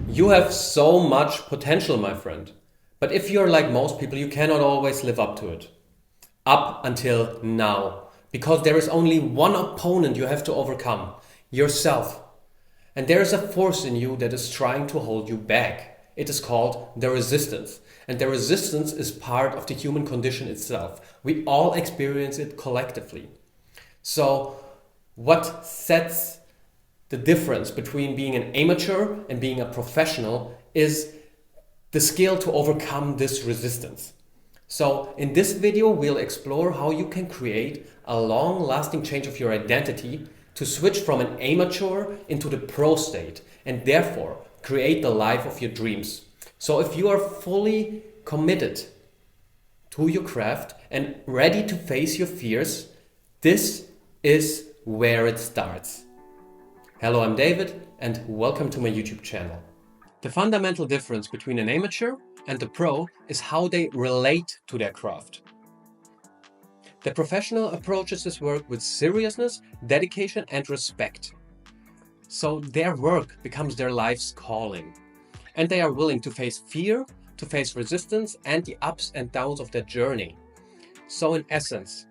You have so much potential, my friend. But if you're like most people, you cannot always live up to it. Up until now. Because there is only one opponent you have to overcome yourself. And there is a force in you that is trying to hold you back. It is called the resistance. And the resistance is part of the human condition itself. We all experience it collectively. So, what sets the difference between being an amateur and being a professional is the skill to overcome this resistance. So in this video, we'll explore how you can create a long-lasting change of your identity to switch from an amateur into the pro state and therefore create the life of your dreams. So if you are fully committed to your craft and ready to face your fears, this is where it starts. Hello, I'm David and welcome to my YouTube channel. The fundamental difference between an amateur and the pro is how they relate to their craft. The professional approaches this work with seriousness, dedication and respect. So their work becomes their life's calling. And they are willing to face fear, to face resistance and the ups and downs of their journey. So in essence,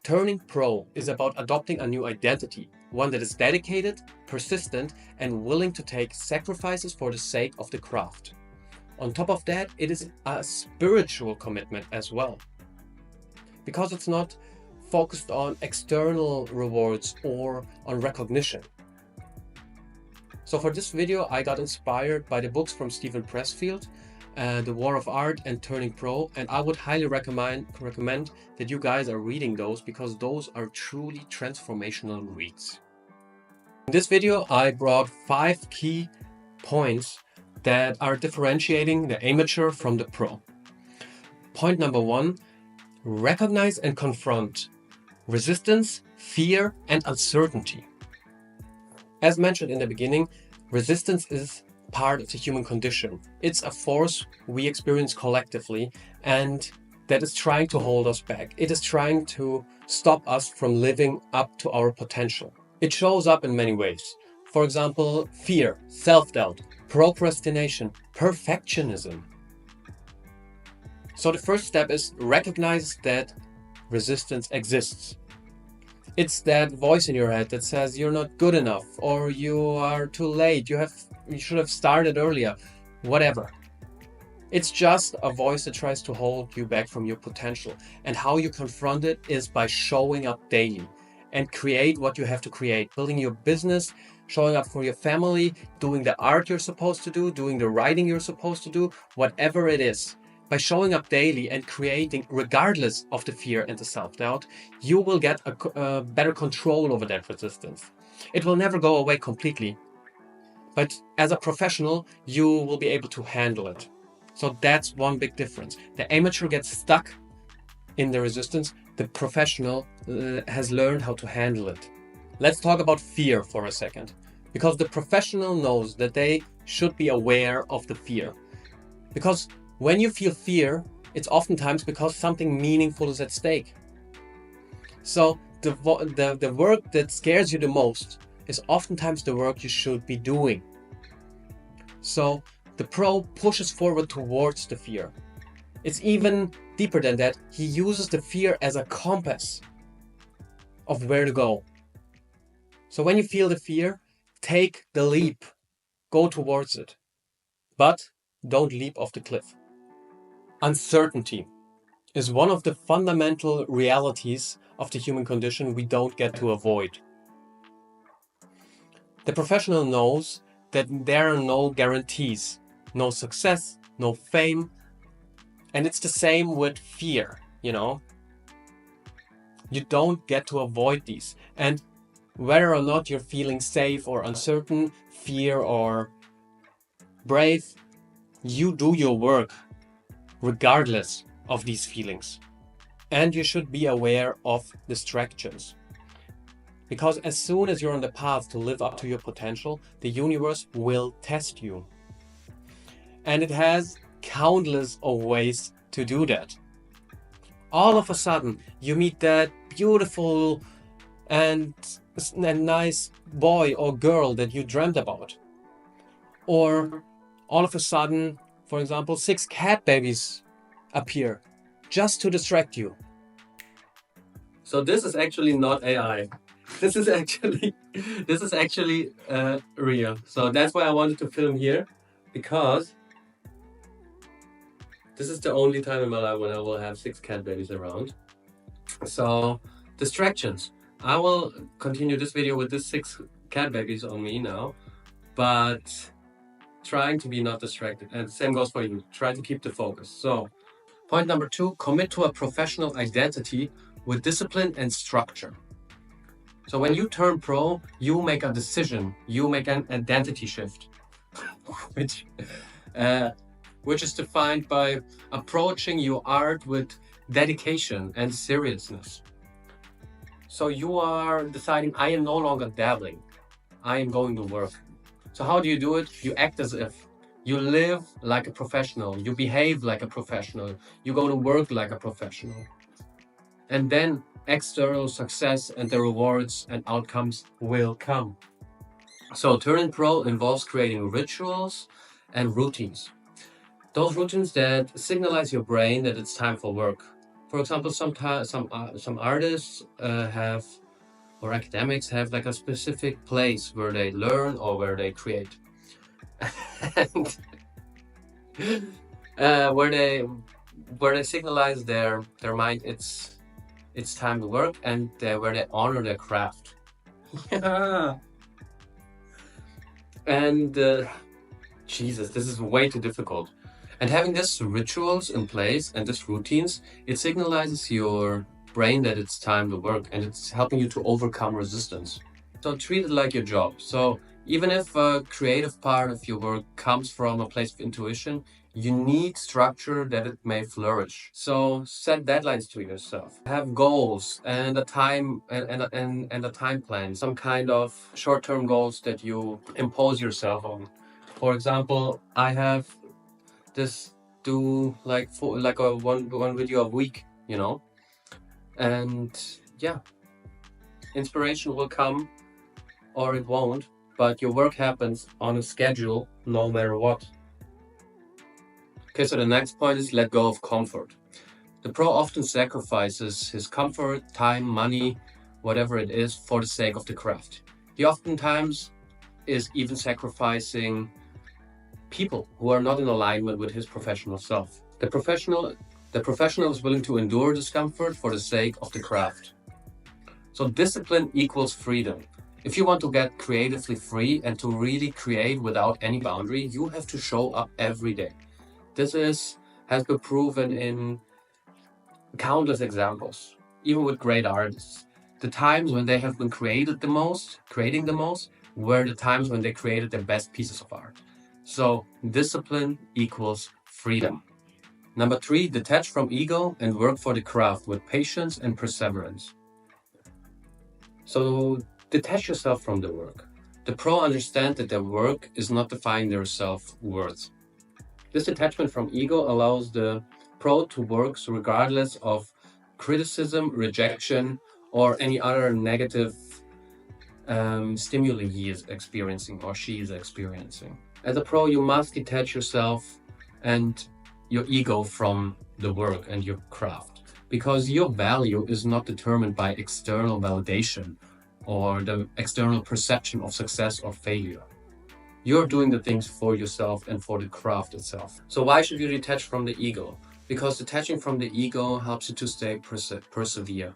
turning pro is about adopting a new identity, one that is dedicated, persistent, and willing to take sacrifices for the sake of the craft. On top of that, it is a spiritual commitment as well, because it's not focused on external rewards or on recognition. So for this video, I got inspired by the books from Steven Pressfield, The War of Art and Turning Pro, and I would highly recommend that you guys are reading those because those are truly transformational reads. In this video, I brought 5 key points that are differentiating the amateur from the pro. Point number 1, recognize and confront resistance, fear, and uncertainty. As mentioned in the beginning, resistance is part of the human condition. It's a force we experience collectively and that is trying to hold us back. It is trying to stop us from living up to our potential. It shows up in many ways. For example, fear, self-doubt, procrastination, perfectionism. So the first step is recognize that resistance exists. It's that voice in your head that says you're not good enough or you are too late, you should have started earlier, whatever. It's just a voice that tries to hold you back from your potential. And how you confront it is by showing up daily and create what you have to create, building your business, showing up for your family, doing the art you're supposed to do, doing the writing you're supposed to do, whatever it is. By showing up daily and creating, regardless of the fear and the self-doubt, you will get a better control over that resistance. It will never go away completely, but as a professional, you will be able to handle it. So that's one big difference. The amateur gets stuck in the resistance. The professional has learned how to handle it. Let's talk about fear for a second, because the professional knows that they should be aware of the fear. Because when you feel fear, it's oftentimes because something meaningful is at stake. So the work that scares you the most is oftentimes the work you should be doing. So the pro pushes forward towards the fear. It's even deeper than that. He uses the fear as a compass of where to go. So when you feel the fear, take the leap, go towards it, but don't leap off the cliff. Uncertainty is one of the fundamental realities of the human condition we don't get to avoid. The professional knows that there are no guarantees, no success, no fame, and it's the same with fear, you know. You don't get to avoid these, and whether or not you're feeling safe or uncertain, fear or brave, you do your work regardless of these feelings. And you should be aware of distractions. Because as soon as you're on the path to live up to your potential, the universe will test you. And it has countless of ways to do that. All of a sudden, you meet that beautiful and nice boy or girl that you dreamt about. Or all of a sudden, for example, 6 cat babies appear just to distract you. So this is actually not AI. This is actually real. So that's why I wanted to film here, because this is the only time in my life when I will have 6 cat babies around. So distractions. I will continue this video with these 6 cat babies on me now, but trying to be not distracted. And the same goes for you. Try to keep the focus. So point number 2, commit to a professional identity with discipline and structure. So when you turn pro, you make a decision, you make an identity shift, which is defined by approaching your art with dedication and seriousness. So you are deciding, I am no longer dabbling, I am going to work. So how do you do it? You act as if. You live like a professional, you behave like a professional, you go to work like a professional. And then external success and the rewards and outcomes will come. So turning pro involves creating rituals and routines. Those routines that signalize your brain that it's time for work. For example, some artists have, or academics have, like a specific place where they learn or where they create, and where they signalize their mind it's time to work, and where they honor their craft. And Jesus, this is way too difficult. And having these rituals in place and these routines, it signalizes your brain that it's time to work, and it's helping you to overcome resistance. So treat it like your job. So even if a creative part of your work comes from a place of intuition, you need structure that it may flourish. So set deadlines to yourself. Have goals and a time and a time plan. Some kind of short-term goals that you impose yourself on. For example, I have this do like a one video a week, you know, and yeah, inspiration will come or it won't, but your work happens on a schedule no matter what. Okay, so the next point is let go of comfort. The pro often sacrifices his comfort, time, money, whatever it is, for the sake of the craft. He oftentimes is even sacrificing people who are not in alignment with his professional self. The professional is willing to endure discomfort for the sake of the craft. So discipline equals freedom. If you want to get creatively free and to really create without any boundary, you have to show up every day. This has been proven in countless examples, even with great artists. The times when they have been creating the most, were the times when they created their best pieces of art. So discipline equals freedom. Number 3, detach from ego and work for the craft with patience and perseverance. So detach yourself from the work. The pro understand that their work is not defining their self-worth. This detachment from ego allows the pro to work regardless of criticism, rejection, or any other negative stimuli he is experiencing or she is experiencing. As a pro, you must detach yourself and your ego from the work and your craft, because your value is not determined by external validation or the external perception of success or failure. You're doing the things for yourself and for the craft itself. So why should you detach from the ego? Because detaching from the ego helps you to stay persevere.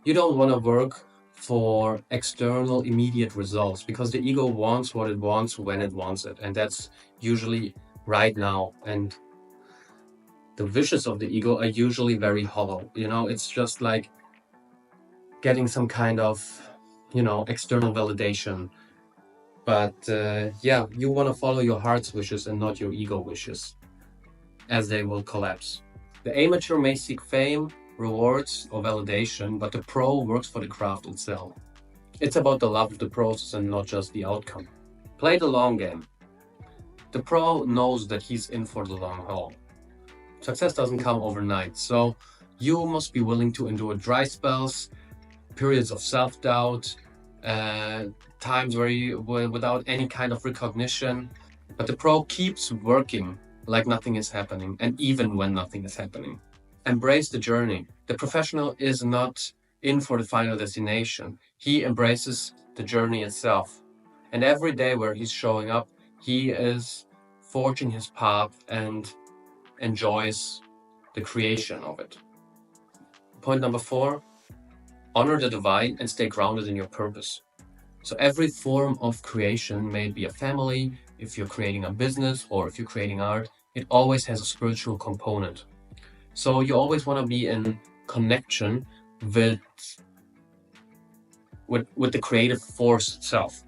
You don't want to work for external immediate results, because the ego wants what it wants when it wants it, and that's usually right now. And the wishes of the ego are usually very hollow. You know, it's just like getting some kind of, external validation. But yeah, you want to follow your heart's wishes and not your ego wishes, as they will collapse. The amateur may seek fame, rewards, or validation, but the pro works for the craft itself. It's about the love of the process and not just the outcome. Play the long game. The pro knows that he's in for the long haul. Success doesn't come overnight, so you must be willing to endure dry spells, periods of self-doubt, times where without any kind of recognition, But the pro keeps working like nothing is happening, and even when nothing is happening. Embrace the journey. The professional is not in for the final destination. He embraces the journey itself. And every day where he's showing up, he is forging his path and enjoys the creation of it. Point number 4, honor the divine and stay grounded in your purpose. So every form of creation, may it be a family, if you're creating a business, or if you're creating art, it always has a spiritual component. So you always want to be in connection with the creative force itself.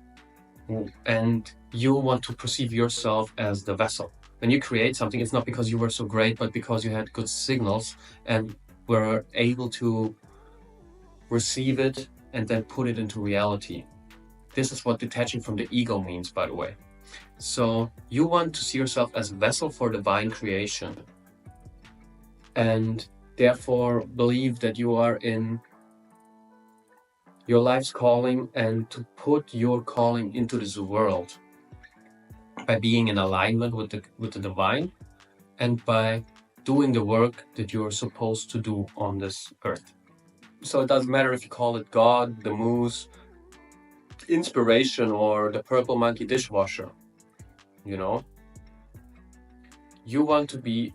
And you want to perceive yourself as the vessel. When you create something, it's not because you were so great, but because you had good signals and were able to receive it and then put it into reality. This is what detaching from the ego means, by the way. So you want to see yourself as a vessel for divine creation, and therefore believe that you are in your life's calling, and to put your calling into this world by being in alignment with the divine, and by doing the work that you're supposed to do on this earth. So it doesn't matter if you call it God, the moose, inspiration, or the purple monkey dishwasher. You want to be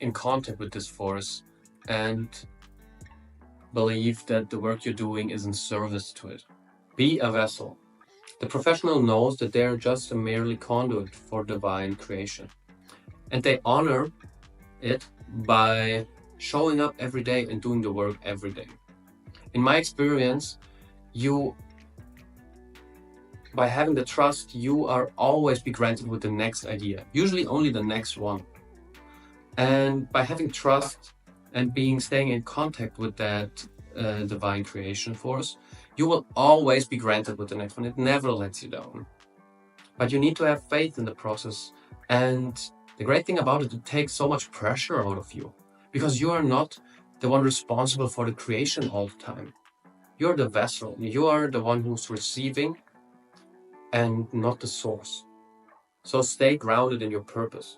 in contact with this force and believe that the work you're doing is in service to it. Be a vessel. The professional knows that they're just a merely conduit for divine creation, and they honor it by showing up every day and doing the work every day. In my experience, by having the trust, you are always be granted with the next idea, usually only the next one. And by having trust and staying in contact with that divine creation force, you will always be granted with the next one. It never lets you down. But you need to have faith in the process. And the great thing about it takes so much pressure out of you, because you are not the one responsible for the creation all the time. You're the vessel. You are the one who's receiving and not the source. So stay grounded in your purpose.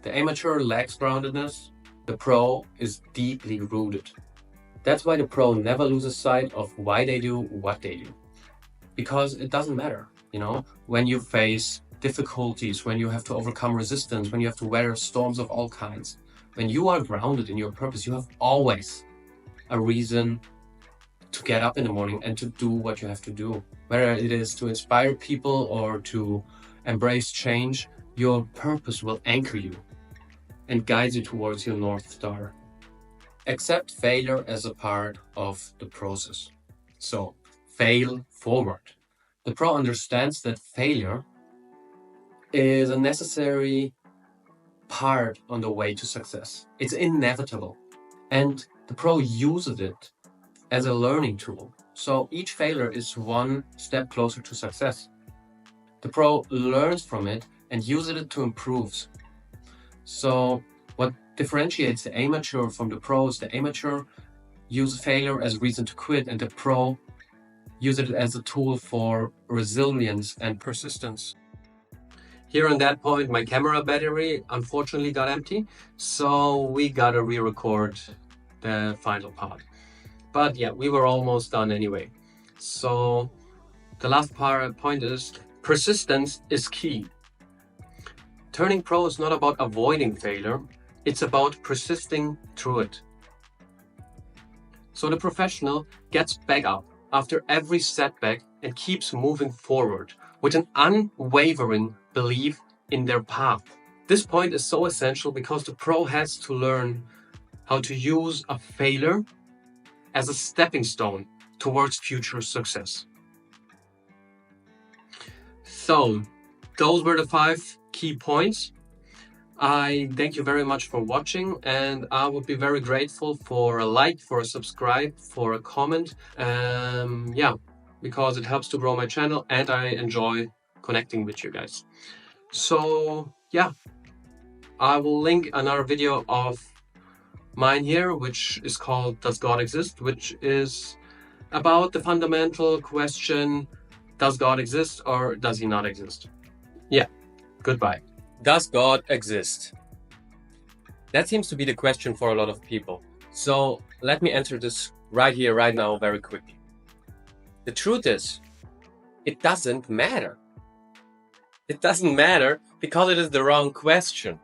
The amateur lacks groundedness. The pro is deeply rooted. That's why the pro never loses sight of why they do what they do. Because it doesn't matter, when you face difficulties, when you have to overcome resistance, when you have to weather storms of all kinds. When you are grounded in your purpose, you have always a reason to get up in the morning and to do what you have to do. Whether it is to inspire people or to embrace change, your purpose will anchor you and guide you towards your North Star. Accept failure as a part of the process. So, fail forward. The pro understands that failure is a necessary part on the way to success. It's inevitable. And the pro uses it as a learning tool. So each failure is one step closer to success. The pro learns from it and uses it to improve. So what differentiates the amateur from the pro is the amateur uses failure as a reason to quit, and the pro uses it as a tool for resilience and persistence. Here on that point, my camera battery unfortunately got empty, so we gotta re-record the final part. But yeah, we were almost done anyway. So the last point is persistence is key. Turning pro is not about avoiding failure, it's about persisting through it. So the professional gets back up after every setback and keeps moving forward with an unwavering belief in their path. This point is so essential because the pro has to learn how to use a failure as a stepping stone towards future success. So, those were the 5 key points. I thank you very much for watching, and I would be very grateful for a like, for a subscribe, for a comment. Because it helps to grow my channel and I enjoy connecting with you guys. So yeah, I will link another video of mine here, which is called Does God Exist? Which is about the fundamental question, does God exist or does he not exist? Yeah. Goodbye. Does God exist? That seems to be the question for a lot of people. So let me answer this right here, right now, very quickly. The truth is, it doesn't matter. It doesn't matter because it is the wrong question.